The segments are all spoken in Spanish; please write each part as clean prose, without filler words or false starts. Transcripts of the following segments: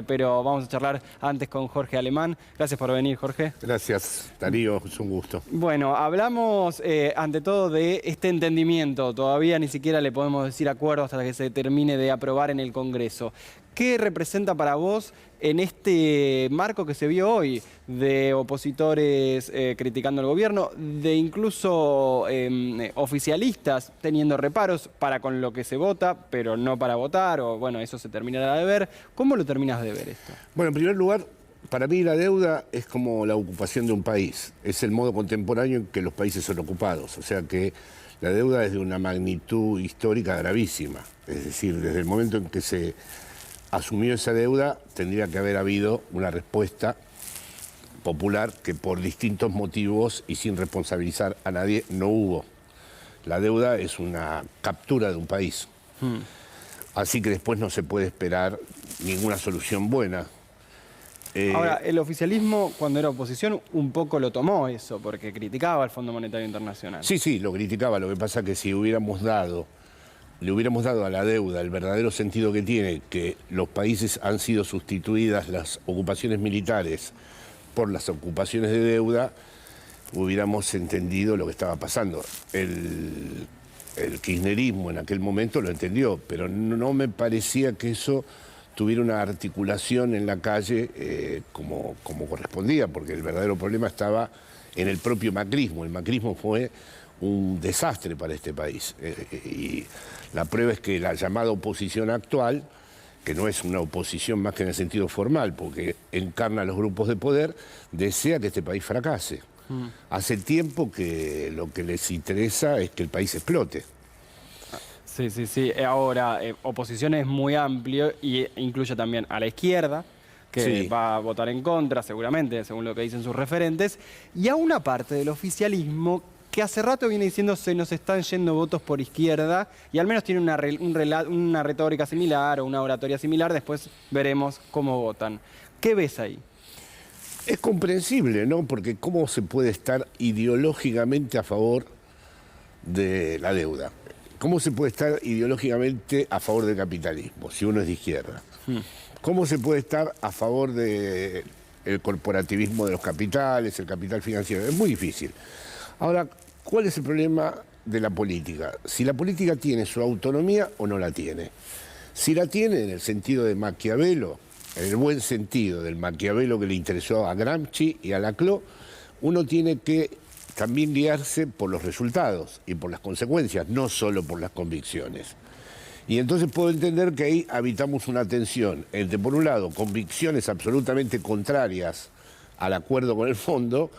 Pero vamos a charlar antes con Jorge Alemán. Gracias por venir, Jorge. Gracias, Darío, es un gusto. Bueno, hablamos ante todo de este entendimiento. Todavía ni siquiera le podemos decir acuerdo hasta que se termine de aprobar en el Congreso. ¿Qué representa para vos en este marco que se vio hoy de opositores criticando al gobierno, de incluso oficialistas teniendo reparos para con lo que se vota, pero no para votar, o bueno, eso se terminará de ver? ¿Cómo lo terminas de ver esto? Bueno, en primer lugar, para mí la deuda es como la ocupación de un país. Es el modo contemporáneo en que los países son ocupados. O sea que la deuda es de una magnitud histórica gravísima. Es decir, desde el momento en que se asumió esa deuda, tendría que haber habido una respuesta popular que por distintos motivos y sin responsabilizar a nadie no hubo. La deuda es una captura de un país. Así que después no se puede esperar ninguna solución buena. Ahora, el oficialismo, cuando era oposición, un poco lo tomó eso, porque criticaba al Fondo Monetario Internacional. Sí, lo criticaba. Lo que pasa es que si le hubiéramos dado a la deuda el verdadero sentido que tiene, que los países han sido sustituidas las ocupaciones militares por las ocupaciones de deuda, hubiéramos entendido lo que estaba pasando. El kirchnerismo en aquel momento lo entendió, pero no me parecía que eso tuviera una articulación en la calle como correspondía, porque el verdadero problema estaba en el propio macrismo. El macrismo fue un desastre para este país. Y la prueba es que la llamada oposición actual, que no es una oposición más que en el sentido formal, porque encarna a los grupos de poder, desea que este país fracase. Hace tiempo que lo que les interesa es que el país explote. Sí. Ahora, oposición es muy amplio e incluye también a la izquierda, que Sí. va a votar en contra seguramente, según lo que dicen sus referentes, y a una parte del oficialismo que hace rato viene diciendo se nos están yendo votos por izquierda y al menos tiene una retórica similar o una oratoria similar. Después veremos cómo votan. ¿Qué ves ahí? Es comprensible, ¿no? Porque ¿cómo se puede estar ideológicamente a favor de la deuda? ¿Cómo se puede estar ideológicamente a favor del capitalismo si uno es de izquierda? ¿Cómo se puede estar a favor del corporativismo de los capitales, el capital financiero? Es muy difícil. Ahora, ¿cuál es el problema de la política? Si la política tiene su autonomía o no la tiene. Si la tiene en el sentido de Maquiavelo, en el buen sentido del Maquiavelo que le interesó a Gramsci y a Laclau, uno tiene que también guiarse por los resultados y por las consecuencias, no solo por las convicciones. Y entonces puedo entender que ahí habitamos una tensión entre, por un lado, convicciones absolutamente contrarias al acuerdo con el fondo,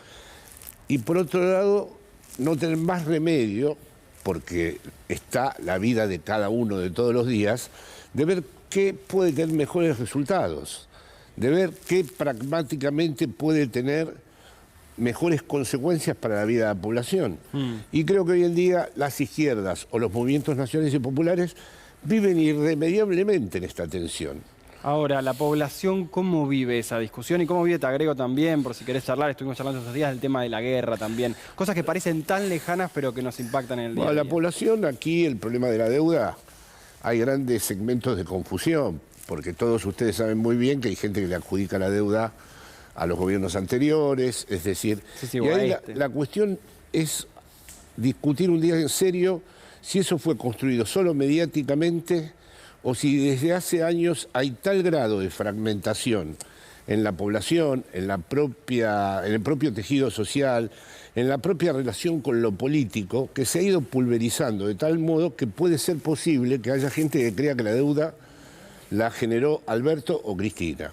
y por otro lado, no tener más remedio, porque está la vida de cada uno de todos los días, de ver qué puede tener mejores resultados, de ver qué pragmáticamente puede tener mejores consecuencias para la vida de la población. Y creo que hoy en día las izquierdas o los movimientos nacionales y populares viven irremediablemente en esta tensión. Ahora, la población, ¿cómo vive esa discusión? Y cómo vive, te agrego también, por si querés charlar, estuvimos charlando estos días del tema de la guerra también. Cosas que parecen tan lejanas, pero que nos impactan en el día a día. La población, aquí el problema de la deuda, hay grandes segmentos de confusión, porque todos ustedes saben muy bien que hay gente que le adjudica la deuda a los gobiernos anteriores, es decir, Sí, y ahí la cuestión es discutir un día en serio si eso fue construido solo mediáticamente o si desde hace años hay tal grado de fragmentación en la población, en el propio tejido social, en la propia relación con lo político, que se ha ido pulverizando de tal modo que puede ser posible que haya gente que crea que la deuda la generó Alberto o Cristina.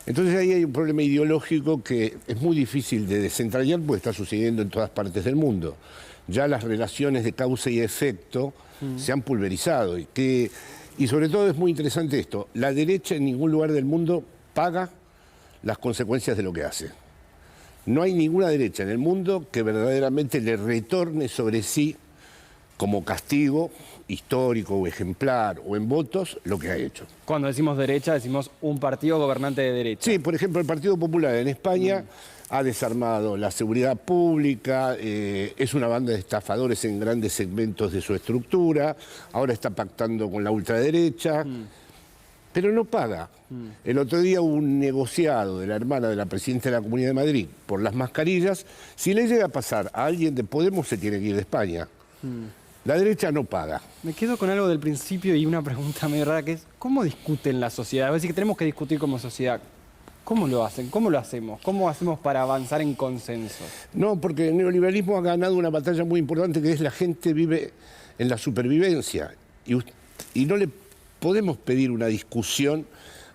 Entonces ahí hay un problema ideológico que es muy difícil de desentrañar porque está sucediendo en todas partes del mundo. Ya las relaciones de causa y efecto se han pulverizado y sobre todo es muy interesante esto, la derecha en ningún lugar del mundo paga las consecuencias de lo que hace. No hay ninguna derecha en el mundo que verdaderamente le retorne sobre sí como castigo histórico o ejemplar o en votos lo que ha hecho. Cuando decimos derecha, decimos un partido gobernante de derecha. Sí, por ejemplo, el Partido Popular en España ha desarmado la seguridad pública, es una banda de estafadores en grandes segmentos de su estructura, ahora está pactando con la ultraderecha. pero no paga. El otro día hubo un negociado de la hermana de la presidenta de la Comunidad de Madrid por las mascarillas. Si le llega a pasar a alguien de Podemos, se tiene que ir de España. La derecha no paga. Me quedo con algo del principio y una pregunta medio rara que es, ¿cómo discuten la sociedad? Es decir, que tenemos que discutir como sociedad. ¿Cómo lo hacen? ¿Cómo lo hacemos? ¿Cómo hacemos para avanzar en consenso? No, porque el neoliberalismo ha ganado una batalla muy importante que es la gente vive en la supervivencia. Y no le podemos pedir una discusión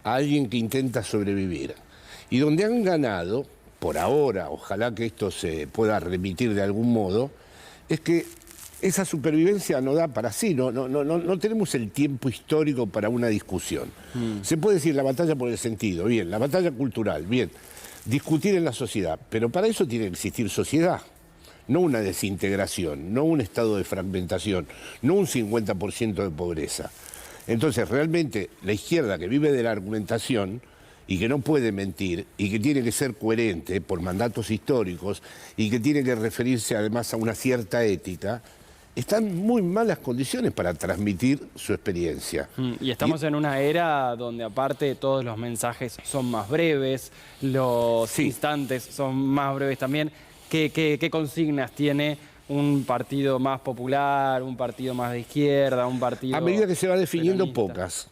a alguien que intenta sobrevivir. Y donde han ganado, por ahora, ojalá que esto se pueda remitir de algún modo, es que esa supervivencia no da para sí, no tenemos el tiempo histórico para una discusión. Se puede decir la batalla por el sentido, bien, la batalla cultural, bien, discutir en la sociedad, pero para eso tiene que existir sociedad, no una desintegración, no un estado de fragmentación, no un 50% de pobreza. Entonces, realmente, la izquierda que vive de la argumentación y que no puede mentir y que tiene que ser coherente por mandatos históricos y que tiene que referirse además a una cierta ética, están en muy malas condiciones para transmitir su experiencia. Y estamos en una era donde aparte todos los mensajes son más breves, los instantes son más breves también. ¿Qué consignas tiene un partido más popular, un partido más de izquierda, un partido a medida que se va definiendo peronista? pocas.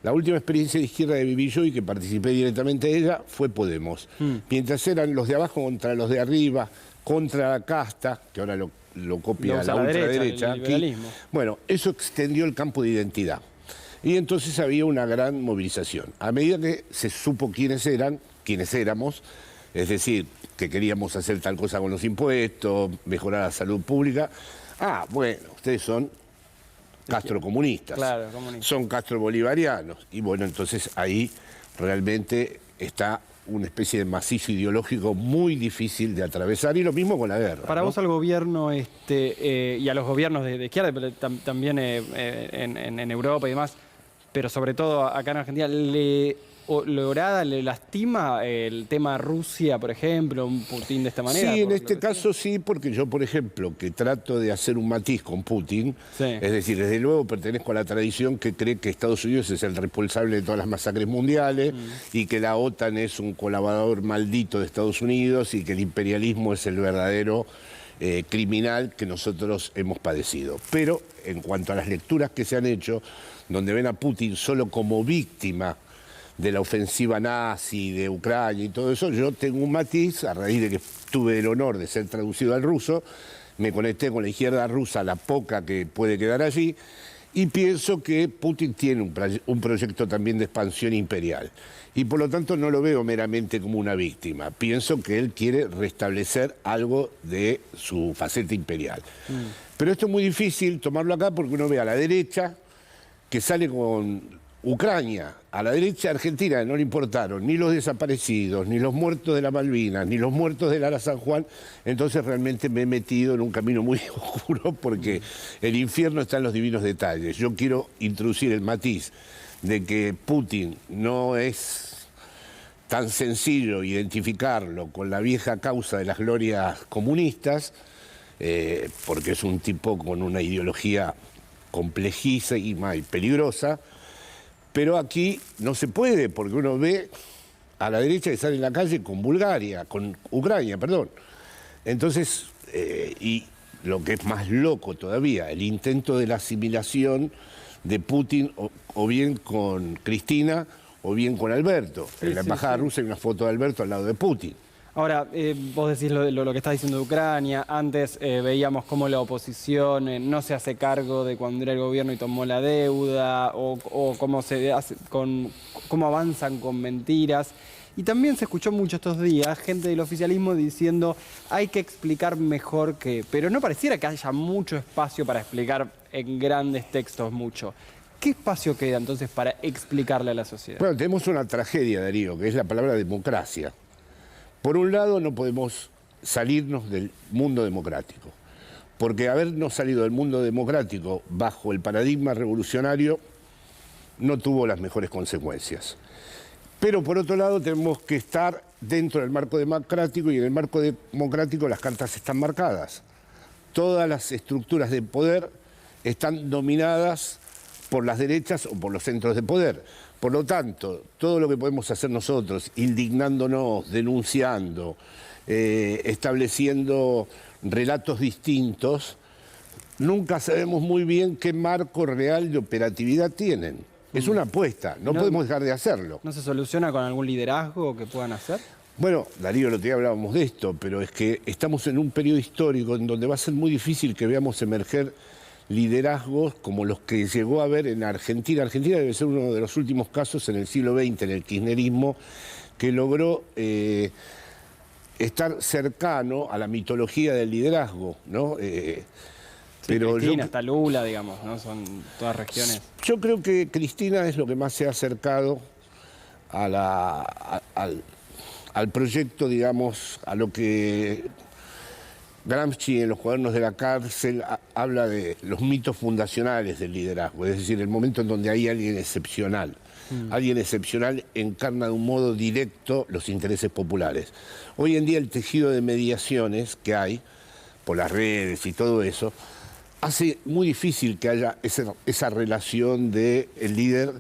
La última experiencia de izquierda que viví yo y que participé directamente de ella fue Podemos. Mientras eran los de abajo contra los de arriba, contra la casta, que ahora lo copia la ultraderecha aquí. Bueno, eso extendió el campo de identidad. Y entonces había una gran movilización. A medida que se supo quiénes éramos, es decir, que queríamos hacer tal cosa con los impuestos, mejorar la salud pública. Ah, bueno, ustedes son castrocomunistas, claro, comunistas. Son castrobolivarianos. Y bueno, entonces ahí realmente está una especie de macizo ideológico muy difícil de atravesar, y lo mismo con la guerra. Para vos al gobierno y a los gobiernos de izquierda, pero también en Europa y demás, pero sobre todo acá en Argentina, ¿le lastima el tema Rusia, por ejemplo, un Putin de esta manera? Sí, en este caso sí, porque yo, por ejemplo, que trato de hacer un matiz con Putin, es decir, desde luego pertenezco a la tradición que cree que Estados Unidos es el responsable de todas las masacres mundiales y que la OTAN es un colaborador maldito de Estados Unidos y que el imperialismo es el verdadero criminal que nosotros hemos padecido. Pero en cuanto a las lecturas que se han hecho, donde ven a Putin solo como víctima de la ofensiva nazi, de Ucrania y todo eso, yo tengo un matiz, a raíz de que tuve el honor de ser traducido al ruso, me conecté con la izquierda rusa, la poca que puede quedar allí, y pienso que Putin tiene un proyecto también de expansión imperial. Y por lo tanto no lo veo meramente como una víctima. Pienso que él quiere restablecer algo de su faceta imperial. Pero esto es muy difícil tomarlo acá porque uno ve a la derecha que sale con Ucrania, a la derecha argentina no le importaron ni los desaparecidos, ni los muertos de la Malvinas, ni los muertos del Ara San Juan. Entonces realmente me he metido en un camino muy oscuro porque el infierno está en los divinos detalles. Yo quiero introducir el matiz de que Putin no es tan sencillo identificarlo con la vieja causa de las glorias comunistas, porque es un tipo con una ideología complejísima y peligrosa. Pero aquí no se puede, porque uno ve a la derecha que sale en la calle con Ucrania, perdón. Entonces, y lo que es más loco todavía, el intento de la asimilación de Putin o bien con Cristina o bien con Alberto. En la embajada rusa hay una foto de Alberto al lado de Putin. Ahora, vos decís lo que estás diciendo de Ucrania. Antes veíamos cómo la oposición no se hace cargo de cuando era el gobierno y tomó la deuda, o cómo cómo avanzan con mentiras. Y también se escuchó mucho estos días gente del oficialismo diciendo hay que explicar mejor que... Pero no pareciera que haya mucho espacio para explicar en grandes textos mucho. ¿Qué espacio queda entonces para explicarle a la sociedad? Bueno, tenemos una tragedia, Darío, que es la palabra democracia. Por un lado, no podemos salirnos del mundo democrático, porque habernos salido del mundo democrático bajo el paradigma revolucionario no tuvo las mejores consecuencias. Pero por otro lado, tenemos que estar dentro del marco democrático, y en el marco democrático las cartas están marcadas. Todas las estructuras de poder están dominadas por las derechas o por los centros de poder. Por lo tanto, todo lo que podemos hacer nosotros, indignándonos, denunciando, estableciendo relatos distintos, nunca sabemos muy bien qué marco real de operatividad tienen. Es una apuesta, no podemos dejar de hacerlo. ¿No se soluciona con algún liderazgo que puedan hacer? Bueno, Darío, el otro día hablábamos de esto, pero es que estamos en un periodo histórico en donde va a ser muy difícil que veamos emerger liderazgos como los que llegó a haber en Argentina. Argentina debe ser uno de los últimos casos en el siglo XX, en el kirchnerismo, que logró estar cercano a la mitología del liderazgo, ¿no? Pero Cristina, hasta Lula, digamos, ¿no? Son todas regiones. Yo creo que Cristina es lo que más se ha acercado al proyecto, digamos, a lo que Gramsci en los cuadernos de la cárcel habla de los mitos fundacionales del liderazgo, es decir, el momento en donde hay alguien excepcional. Alguien excepcional encarna de un modo directo los intereses populares. Hoy en día el tejido de mediaciones que hay, por las redes y todo eso, hace muy difícil que haya esa relación del líder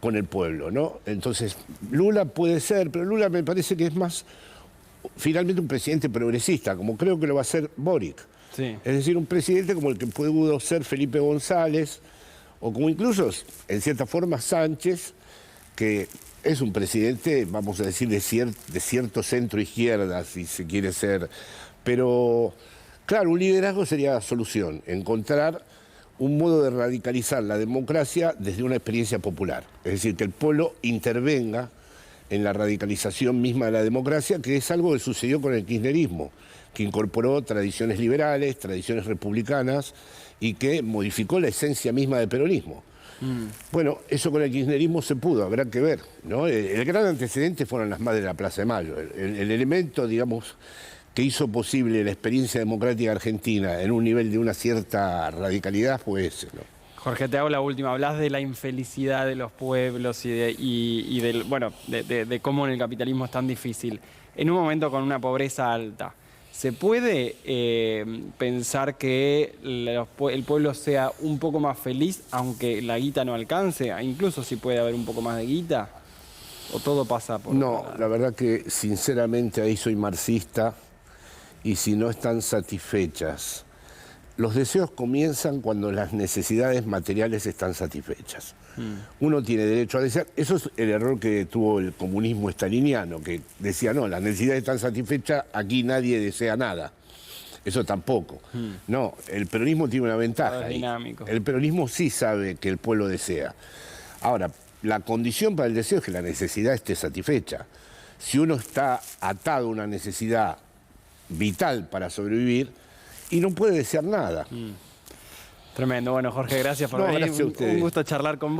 con el pueblo, ¿no? Entonces, Lula puede ser, pero Lula me parece que es más finalmente un presidente progresista, como creo que lo va a ser Boric. Sí. Es decir, un presidente como el que pudo ser Felipe González, o como incluso, en cierta forma, Sánchez, que es un presidente, vamos a decir, de cierto centro-izquierda, si se quiere ser. Pero, claro, un liderazgo sería la solución, encontrar un modo de radicalizar la democracia desde una experiencia popular. Es decir, que el pueblo intervenga en la radicalización misma de la democracia, que es algo que sucedió con el kirchnerismo, que incorporó tradiciones liberales, tradiciones republicanas y que modificó la esencia misma del peronismo. Bueno, eso con el kirchnerismo se pudo, habrá que ver, ¿no? El gran antecedente fueron las madres de la Plaza de Mayo. El elemento, digamos, que hizo posible la experiencia democrática argentina en un nivel de una cierta radicalidad fue ese, ¿no? Jorge, te hago la última. Hablas de la infelicidad de los pueblos y de cómo en el capitalismo es tan difícil. En un momento con una pobreza alta, ¿se puede pensar que el pueblo sea un poco más feliz aunque la guita no alcance? Incluso si puede haber un poco más de guita. ¿O todo pasa por...? No, la verdad que sinceramente ahí soy marxista y si no están satisfechas. Los deseos comienzan cuando las necesidades materiales están satisfechas. Uno tiene derecho a desear. Eso es el error que tuvo el comunismo estaliniano, que decía, no, las necesidades están satisfechas, aquí nadie desea nada. Eso tampoco. No, el peronismo tiene una ventaja ahí. Dinámico. El peronismo sí sabe que el pueblo desea. Ahora, la condición para el deseo es que la necesidad esté satisfecha. Si uno está atado a una necesidad vital para sobrevivir, y no puede desear nada. Tremendo. Bueno, Jorge, gracias por venir. Gracias a ustedes. Un gusto charlar con vos.